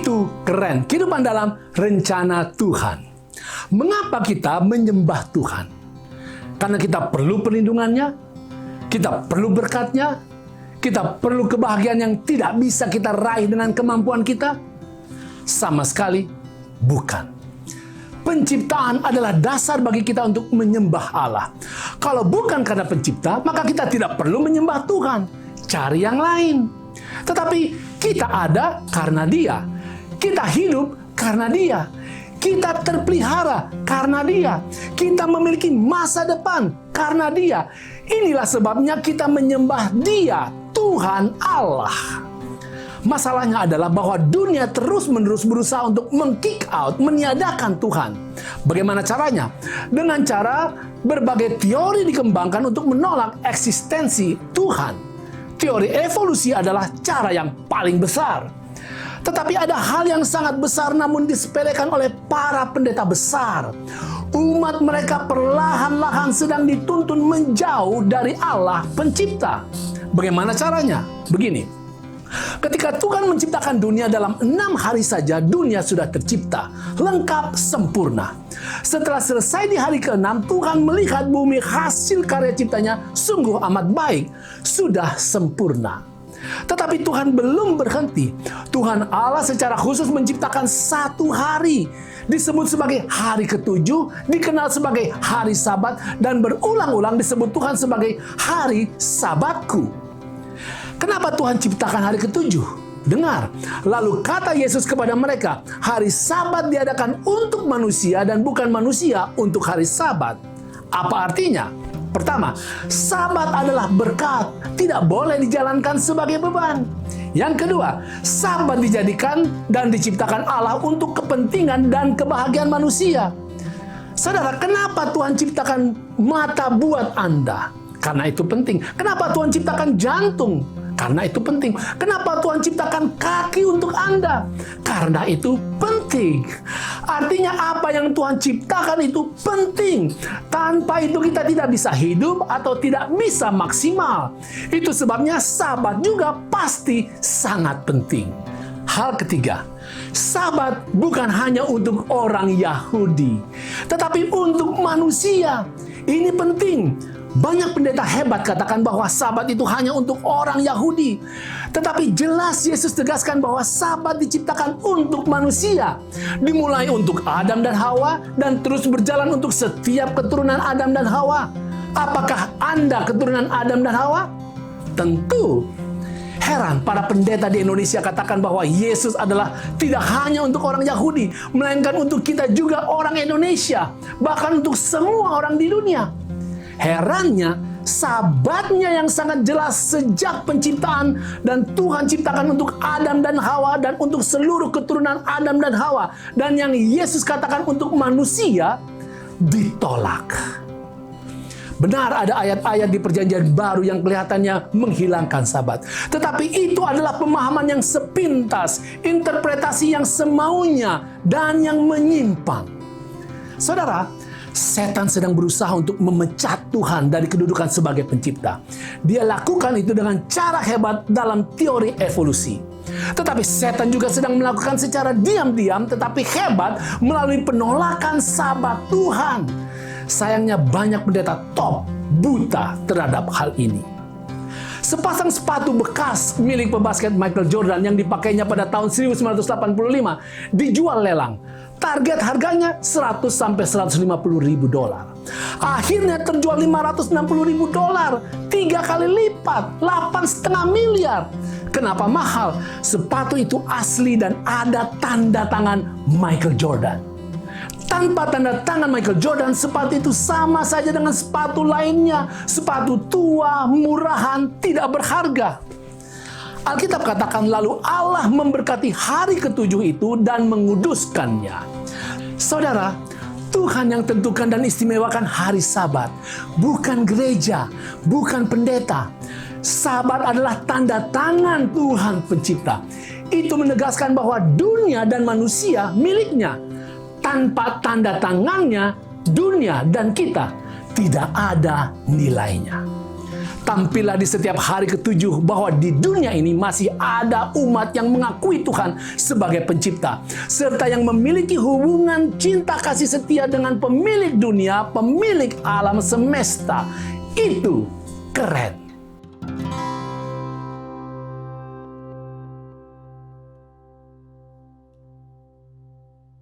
Itu keren, kehidupan dalam rencana Tuhan. Mengapa kita menyembah Tuhan? Karena kita perlu perlindungannya, kita perlu berkatnya, kita perlu kebahagiaan yang tidak bisa kita raih dengan kemampuan kita? Sama sekali bukan. Penciptaan adalah dasar bagi kita untuk menyembah Allah. Kalau bukan karena pencipta, maka kita tidak perlu menyembah Tuhan. Cari yang lain. Tetapi kita ada karena Dia. Kita hidup karena Dia. Kita terpelihara karena Dia. Kita memiliki masa depan karena Dia. Inilah sebabnya kita menyembah Dia, Tuhan Allah. Masalahnya adalah bahwa dunia terus-menerus berusaha untuk meng-kick out, meniadakan Tuhan. Bagaimana caranya? Dengan cara berbagai teori dikembangkan untuk menolak eksistensi Tuhan. Teori evolusi adalah cara yang paling besar. Tetapi ada hal yang sangat besar namun disepelekan oleh para pendeta besar. Umat mereka perlahan-lahan sedang dituntun menjauh dari Allah pencipta. Bagaimana caranya? Begini, ketika Tuhan menciptakan dunia dalam 6 hari saja, dunia sudah tercipta, lengkap, sempurna. Setelah selesai di hari ke-6, Tuhan melihat bumi hasil karya ciptanya sungguh amat baik, sudah sempurna. Tetapi Tuhan belum berhenti. Tuhan Allah secara khusus menciptakan 1 hari. Disebut sebagai hari ke-7, dikenal sebagai hari Sabat, dan berulang-ulang disebut Tuhan sebagai hari Sabatku. Kenapa Tuhan ciptakan hari ke-7? Dengar, lalu kata Yesus kepada mereka, hari Sabat diadakan untuk manusia dan bukan manusia untuk hari Sabat. Apa artinya? Pertama, Sabat adalah berkat, tidak boleh dijalankan sebagai beban. Yang kedua, Sabat dijadikan dan diciptakan Allah untuk kepentingan dan kebahagiaan manusia. Saudara, kenapa Tuhan ciptakan mata buat Anda? Karena itu penting. Kenapa Tuhan ciptakan jantung? Karena itu penting. Kenapa Tuhan ciptakan kaki untuk Anda? Karena itu penting. Artinya apa yang Tuhan ciptakan itu penting. Tanpa itu kita tidak bisa hidup atau tidak bisa maksimal. Itu sebabnya Sabat juga pasti sangat penting. Hal ketiga, Sabat bukan hanya untuk orang Yahudi, tetapi untuk manusia. Ini penting. Banyak pendeta hebat katakan bahwa Sabat itu hanya untuk orang Yahudi. Tetapi jelas Yesus tegaskan bahwa Sabat diciptakan untuk manusia. Dimulai untuk Adam dan Hawa dan terus berjalan untuk setiap keturunan Adam dan Hawa. Apakah Anda keturunan Adam dan Hawa? Tentu. Heran, para pendeta di Indonesia katakan bahwa Yesus adalah tidak hanya untuk orang Yahudi, melainkan untuk kita juga orang Indonesia, bahkan untuk semua orang di dunia. Herannya, Sabatnya yang sangat jelas sejak penciptaan dan Tuhan ciptakan untuk Adam dan Hawa dan untuk seluruh keturunan Adam dan Hawa. Dan yang Yesus katakan untuk manusia ditolak. Benar ada ayat-ayat di Perjanjian Baru yang kelihatannya menghilangkan Sabat. Tetapi itu adalah pemahaman yang sepintas, interpretasi yang semaunya, dan yang menyimpang. Saudara, setan sedang berusaha untuk memecat Tuhan dari kedudukan sebagai pencipta. Dia lakukan itu dengan cara hebat dalam teori evolusi. Tetapi setan juga sedang melakukan secara diam-diam tetapi hebat melalui penolakan Sabat Tuhan. Sayangnya banyak pendeta top buta terhadap hal ini. Sepasang sepatu bekas milik pebasket Michael Jordan yang dipakainya pada tahun 1985 dijual lelang. Target harganya 100 sampai 150 ribu dolar. Akhirnya terjual 560 ribu dolar, 3 kali lipat, 8,5 miliar. Kenapa mahal? Sepatu itu asli dan ada tanda tangan Michael Jordan. Tanpa tanda tangan Michael Jordan, sepatu itu sama saja dengan sepatu lainnya. Sepatu tua, murahan, tidak berharga. Alkitab katakan lalu Allah memberkati hari ke-7 itu dan menguduskannya. Saudara, Tuhan yang tentukan dan istimewakan hari Sabat. Bukan gereja, bukan pendeta. Sabat adalah tanda tangan Tuhan pencipta. Itu menegaskan bahwa dunia dan manusia miliknya. Tanpa tanda tangannya, dunia dan kita tidak ada nilainya. Tampillah di setiap hari ke-7 bahwa di dunia ini masih ada umat yang mengakui Tuhan sebagai pencipta, serta yang memiliki hubungan cinta kasih setia dengan pemilik dunia, pemilik alam semesta. Itu keren.